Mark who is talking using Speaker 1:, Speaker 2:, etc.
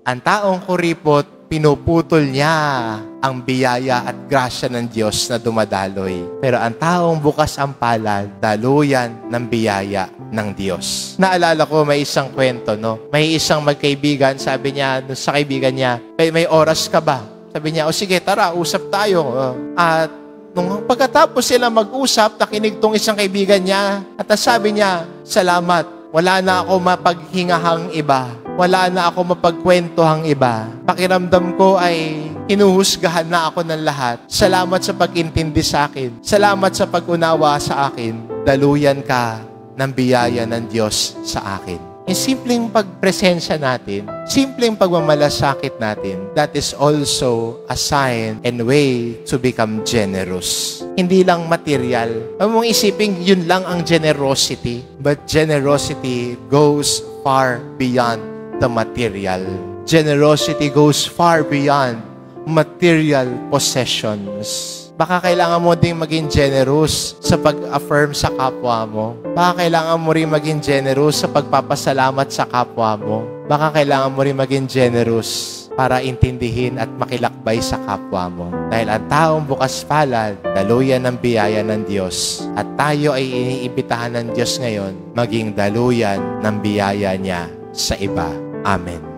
Speaker 1: Ang taong kuripot, pinuputol niya ang biyaya at grasya ng Diyos na dumadaloy. Pero ang taong bukas ang palad, daluyan ng biyaya ng Diyos. Naalala ko, may isang kwento, no? May isang magkaibigan, sabi niya sa kaibigan niya, may oras ka ba? Sabi niya, o sige, tara, usap tayo. At nung pagkatapos sila mag-usap, nakinig tong isang kaibigan niya. At sabi niya, salamat, wala na ako mapaghingahang iba. Wala na ako mapagkwentohang iba. Pakiramdam ko ay hinuhusgahan na ako ng lahat. Salamat sa pag-intindi sa akin. Salamat sa pag-unawa sa akin. Daluyan ka ng biyaya ng Diyos sa akin. Yung simpleng pagpresensya natin, simpleng pagmamalasakit natin, that is also a sign and way to become generous. Hindi lang material. Huwag mong isipin, yun lang ang generosity. But generosity goes far beyond the material. Generosity goes far beyond material possessions. Baka kailangan mo ding maging generous sa pag-affirm sa kapwa mo. Baka kailangan mo rin maging generous sa pagpapasalamat sa kapwa mo. Baka kailangan mo rin maging generous para intindihin at makilakbay sa kapwa mo. Dahil ang taong bukas palad, daluyan ng biyaya ng Diyos. At tayo ay iniimbitahan ng Diyos ngayon maging daluyan ng biyaya niya sa iba. Amen.